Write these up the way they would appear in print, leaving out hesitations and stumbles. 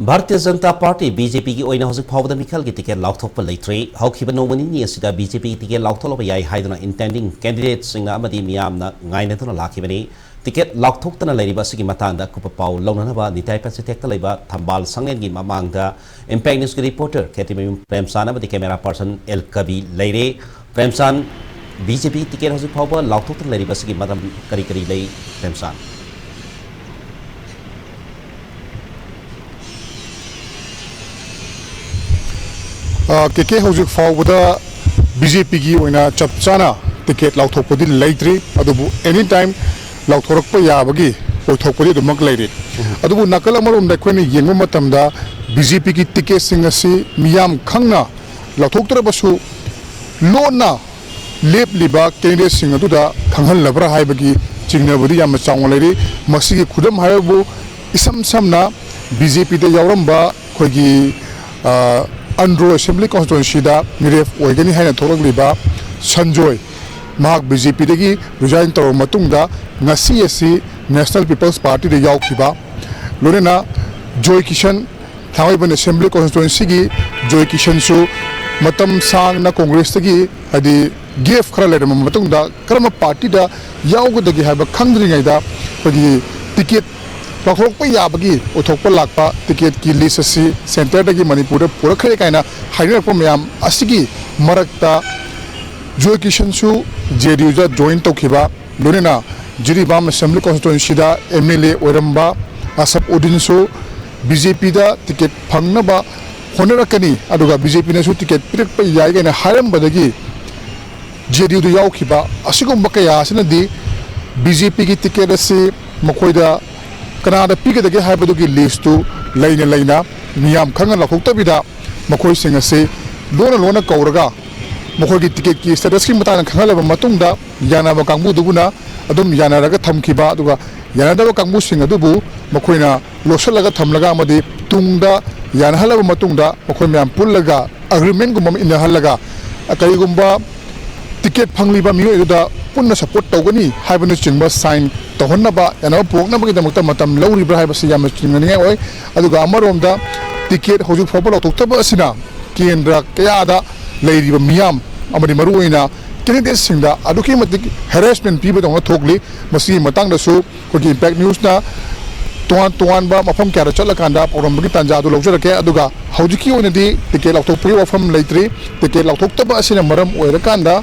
Bharatiya Janata Party BJP की ओइना हौजिक फावदा मिखल की ticket लाउथोकपा लेत्रे हौखिबा नोमनि नि असिदा BJP की टिकेट लाउथोलबा याई हाइदना इंटेंडिंग कैंडिडेट सिंगना अमदि मियामना गाइनतुना लाखिबनि टिकेट लाउथोक्तना लेरिबा सिगी मतांदा कुपा पाउ लौननबा निताई पैसेटेक्ता लेबा थंबाल संगेनगी ममांगदा इंपैक्ट न्यूज की रिपोर्टर केटीमी प्रेमसान अमदि कैमरा पर्सन एल कबी लेरे प्रेमसान BJP टिकेट हौजिक फावबा लाउथोक्तना लेरिबा सिगी मदम करी करी लेई प्रेमसान केके हौजिक फावबदा BJP की ओइना चपचाना टिकेट लाउथोकपदि लेत्रि अदुबु एनी टाइम लाउथोरकपा याबगी ओइथोकपदि दुमक लेरि अदुबु नकल अमरोम दखोनि येंगबा मतमदा BJP की टिकेट सिंग असि मियाम खंगना लाउथोक्तरबसु लोना लेपलिबा कैंडिडेट सिंग अदुदा खंगहलबरा हाइबगी चिंगनबदि याम चांग लेरि मसिगी खुदम हायबु इसम समना BJP दे यावरंबा खोगी Andro Assembly Constituency da miref oigani haina thoragliba Sanjoy Mark BJP degi resign tawr matungda ngasi asi National People's Party de yaukhiba lorena Joy Kishan Thawaiban Assembly Constituency gi Joy Kishan su matam sang na Congress tagi adi gave khara lera matungda karama party da yaugdagi haba khangdringai da pagi ticket लाउथोकपा याबगी उथोकपा लाकपा ticket की list असि centre दगी मणिपुर पुरखरे कायना हाइरकपा मयाम असिगी मरकता जोय किशनसु जेडीयू जा जॉइन तौखिबा लोनेना जिरिबाम असेंबली कॉन्स्टिट्यूएंसी दा एमएलए ओरंबा असप ओडिनसु BJP दा टिकेट फंगनबा होनरकनी अदुगा BJP नसु टिकेट पिरकपा याइगना हारंबदगी जेडीयू दा याउखिबा असिगुम बकया असनदी BJP की टिकेट असि मखोइदा कनादा पीगदगे हाइबदुगी लिस्टु लैना लैना मियाम खंगा लाखोक्तबिदा मखोइ सिंग असे लोना लोना कौरगा मखोइगी टिकेट की स्टेटस की मताना खंगालबा मतुंगदा यानाबा कांगबुदुगुना अदुम यानारगा थमखिबा अदुगा यानादबा कांगबु सिंग अदुबु मखोइना लोसलगा थमलगा अमदि तुंगदा यानहलबा मतुंगदा मखोइ म्याम पुल्लगा एग्रीमेंट गुम इनहलगा करिगुम्बा टिकेट फंगलिबा मियोइदा पुन्ना सपोर्ट तौगनी हाइबन चिंगबा साइन तौहन्नबा याना पोगनबगिदमक्ता मतम लौरिब्रा हाइबसि याम चिंगनिङै ओइ अदुगा अमरोमदा टिकेट हौजिक फावबा लौथोक्तबा असिना केंद्र कयादा लैरिबा मियाम अमदि मरुओइना कैंडिडेट सिंगदा अदुकी मतिक हैरेसमेंट पीबदौना थोकली मसि मतंगदसु कोगी इंपैक्ट न्यूज ना तोवान बा मफम क्यादा चलकांदा पौरमबगी तांजादु लौजरके अदुगा हौजिकी ओइनदि टिकेट लौथोकपगि वफम लैत्रि टिकेट लौथोक्तबा असिना मरम ओइरकांदा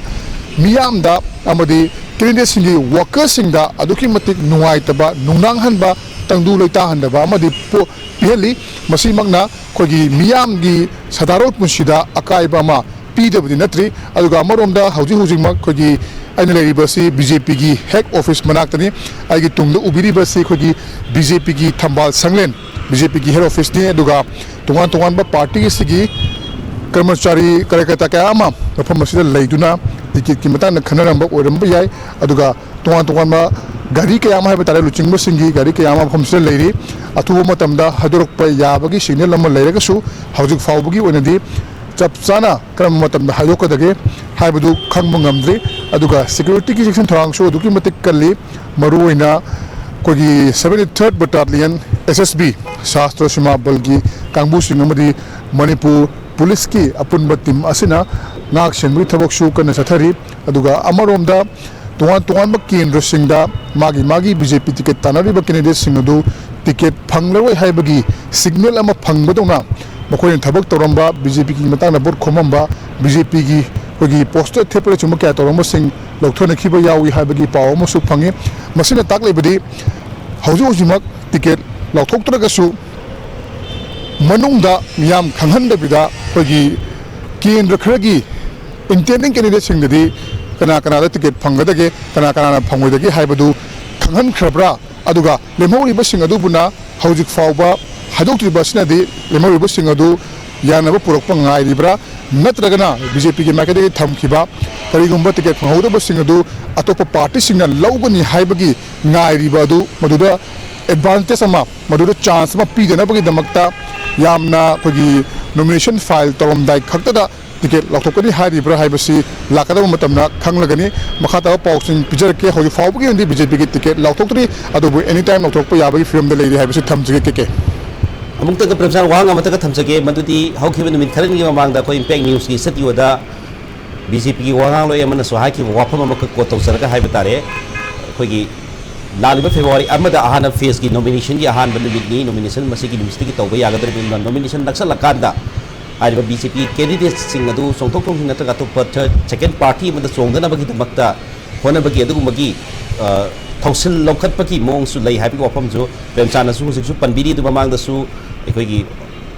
मियामदा अमदि कैंडिडेट सिंगी वर्कर्स सिंगदा अदुकी मतिक नुवाइतबा नुंगनांगहनबा तंगदु लैताहनदबा अमदि पिहली मसिमगना खोगी मियामगी सदारोत पुंसिदा अकाइबा मा पीदबदि नत्रि अदुगा अमरोमदा हौजिमक खोगी आइना लेरिबसि BJP की हेड ऑफिस मनाक्तनि आइगी तुंगदा उबिरिबसि खोगी BJP की थंबाल संगलेन BJP की हेड ऑफिस नि अदुगा तोंगान बा पार्टी सिगी कर्मचारी कार्यकर्ता कयामा मफम असिदा लैदुना टिकेट की मताना खनरंबा ओरंबा याय अदुगा तोंगान बा गाड़ी कयामा हाइबा तारे लुचिंगबा सिंगी गाड़ी कयामा मफमसिदा लैरि अथुबा मतमदा हदुरकपा याबगी सिग्नल अमा लैरगसु हौजिक फावबगी ओइनदि चपचाना क्रम मतमदा हाइदोकदगे हाइबदु खंगबा ngamdri अदुगा सिक्योरिटी की सेक्शन थरांगसु अदुकी मतिक कल्ली मरुओइना कोगी 73rd बटालियन SSB शास्त्र सीमा बल की कांगबु सिंग अमदि मणिपुर पुलिस की अपुनबा टीम असिना नाक सेंबरी थबकसु कन सथरी अदुगा अमरोमदा तोंगान केंद्र सिंगदा मागी BJP टिकेट तानरिबा कैंडिडेट सिंगदु टिकेट फंगलरोय हाइबगी सिग्नल अमा फंगबदोना मखोइन थबक तोरंबा BJP की मताना बोर्ड खोमंबा BJP की कोगी पोस्टर थेपले चुम क्या तोरंबा सिंग लौथोनखिबा यावी हाइबगी पाव अमसु फंगे मसिना ताकलेबदी हौजिमक टिकेट लौथोक्तरगसु मनुंगदा मियाम खंगहनदबिदा कोगी केंद्र खरगी इंटेंडिंग कैंडिडेट सिंगदि कना टिकेट फंगदगे कना फंगोदगे हाइबदु खंगहनख्रब्रा अदुगा लेमौरिबा सिंग अदुबुना हौजिक फावबा हादोक्त्रिबा सिनादि लेमौरिबा सिंग अदु यानबा पुरकपा ngairibra natragana BJP की माइकदे थमखिबा करिगुम्बा टिकेट फंगौदबा सिंग अदु अतोप पार्टी सिंगना लौगनी हाइबगी ngairibा अदु मदुदा एडवांटेज अमा मदुदा चांस अमा पीदनबगी दमक्ता यामना कोगी नॉमिनेशन फाइल तौरमदाय खक्तदा टिकेट लौथोकनी हाइरिब्रा हाइबसी लाकदब मतमना खंगलगनी मखाता पाउसिंग पिजरके हौजि फावबगी BJP की टिकेट लौथोक्तरी अदुबु एनी टाइम लौथोकपा याबगी फिल्म दे लेरि हाइबसी थमजगे के अमुक प्रेमचांद वहां अमतक थमसगे मदुदी हौखिब नुमित खरनगी ममांगदा को इंपैक्ट न्यूज की स्टूडियोदा बीजेपी की वहां लोय अमनसो हाकी वाफम अमक को तौसरगा हाइब तारे अखोगी लालिब फेब्रुवारी अमदा अहान फेज की नॉमिनेशन की अहान नुमितनी नॉमिनेशन मसिगी निमिस्ति की तौबा यागदर बिन नॉमिनेशन नक्सलकांदा आइब बीजेपी कैंडिडेट सिंग अदु सोंथोक थोंग नत्रगा तो सेकंड पार्टी अमदा सोंगदनबगी दमक्ता होनबगी अदुगुमगी थौसिल लौखत्पकी मोंगसु लई हाइबी वाफमजु प्रेमचांदसु हुजिकसु पनबिरी दु ममांगदसु अखोगी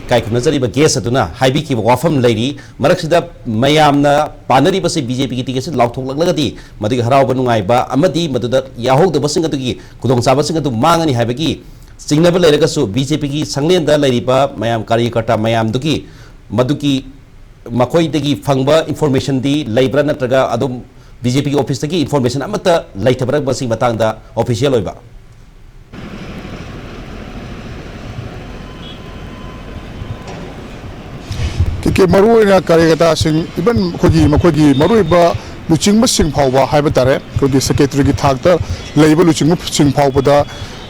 कायखुम नजरिबा गेस अदुना हाइबी की वाफम लैरी मरक्सिदा मयामना पानरिबसे बीजेपी की टिकेट लाउथोंलगदी मदुगी हरावबा नुंगाइबा अमदी मदुदा याहोगदबसिंग अदुगी खुदोंचाबसिंग अदु मांगनी हाइबगी चिंगनबा लैरगसु बीजेपी की संगलेंदा लैरिबा मयाम कार्यकर्ता मयाम दुगी मदुगी मखोइदगी फंगबा इंफॉर्मेशन दी लैब्रा नत्रगा अदुम बीजेपी ऑफिस की इंफॉर्मेशन अमता लाइथबरक बसिंग मतंगदा ऑफिशियल होइबा के मरुना कार्यकर्ता सिंह इवन खोगी मखोगी मरुइबा लुचिंग सिंह फावबा हाइब तारे खोगी सेक्रेटरी की थाकता लेबा लुचिंग सिंह फावबदा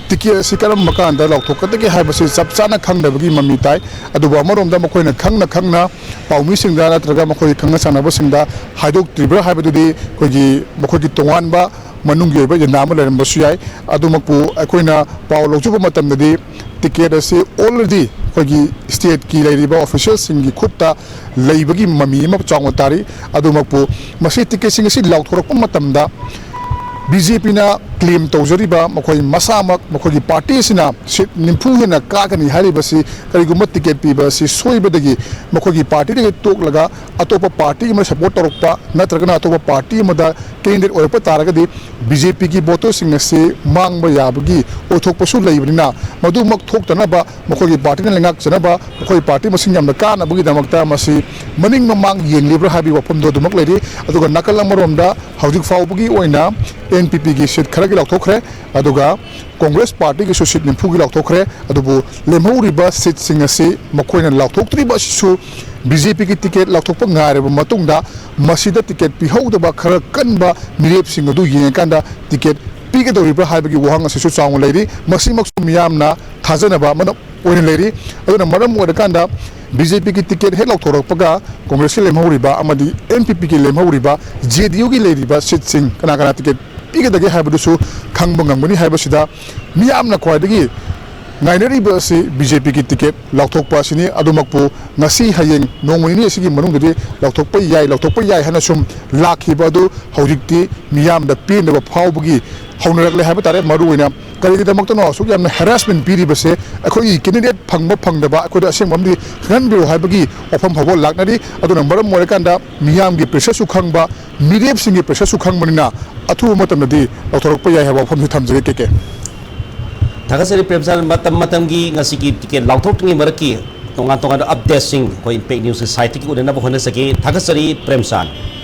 टिकेट से करम मकान लौथोकदगे हाइबसे चप चाना खंगदबगी ममी ताई अदुबा अमरोमदा मखोइना खंगना पाउमी सिंगदा नत्रगा मखोई खंगना सानबा सिंगदा हाइदोक्ट्रिब्रा हाइबदुदी खोगी मखोगी तोंगानबा मनुंगी ओइबा यनाम लेरमबसु याय अदुमकु अखोइना पाउ लौजुबा मतमददी टिकेट से ऑलरेडी खोगी स्टेट की लेरिबा ऑफिशियल सिंगी खुत्ता लेबगी ममी म चांग तारी अदुमकु मसी टिकेट सिंग सि लौथोरकपा मतमदा बीजेपी ना क्लेम तौजरीबा मखोई मसामक मखोगी पार्टी सिना सीट निम्फु हेना कागनी हारिबसी करिगुम टिकेट पीबसी सोइबदगी मखोगी पार्टी दे तोकलगा अतोप पार्टी म सपोर्ट तोरकपा नत्रगना अतोप पार्टी मदा कैंडिडेट ओरप तारगदी बीजेपी की बोतो सिंग से मांगबा याबगी ओथोकपसु लेइबनिना मदुमक थोक्तनबा मखोगी पार्टी ना लेंगाक चनबा मखोई पार्टी मसिंग यामना कानबगी दमकता मसी मनिंग ममांग येंगलिब्रा हाबी वफम दोदुमक लेरि अदुगा नकल मरोमदा हौजिक फावबगी ओइना एनपीपी की सीट खरगी लौथोखरे अदुगा कांग्रेस पार्टी की सीट निम्फुगी लौथोखरे अदुबु लेमहौरिबा सीट सिंग असि मखोइना लौथोक्त्रिबा सु बीजेपी की ticket लौथोकपा ngareba matungda masida ticket pihauda khara kanba mirep sing adu yengkanda ticket pigedoribra haibagi wahang asisu chaung leiri masimaksu miyamna thajanaba mana oin leiri aduna maram odakanda BJP की ticket हेक लौथोरकपगा कांग्रेस की लेमहौरिबा अमदी NPP की लेमहौरिबा JDU की लेरिबा seat सिंग कना कना ticket पीगदगे हाइबदुसु खंगबा ngangmani हाइबसिदा मियामना ख्वाइदगी नाइनरीबा से BJP की ticket लौथोकपा सिनी अदुमकपु ngasi hayeng nongmani asigi manungdadi लौथोकपा याय हना सुम लाखिबा दु हौजिकति मियामदा पेनबा फावबगी हौनरकले हाइब तारे मरुइना करिगिदमक्तनो असुक यामना हैरेसमेंट पीरिबसे अखोई कैंडिडेट फंगबा अखोदा असेंगबमदि खनबिरो हाइबगी ऑफम फावो लाकनारि अदुना मरम मोरकांदा मियामगी प्रेशर सु खंगबा मिरेप सिंगी प्रेशर सु खंगबनिना अथु मतमदि लौथोरकपा याय हाइबा ऑफम थमजगे केके थागसरी प्रेमचांद मतम की टिकेट लाउथोक्तंगी मरकी तोंगा अपडेट सिंग को इंपैक्ट न्यूज साइट की उदना होने सके थागसरी प्रेमचांद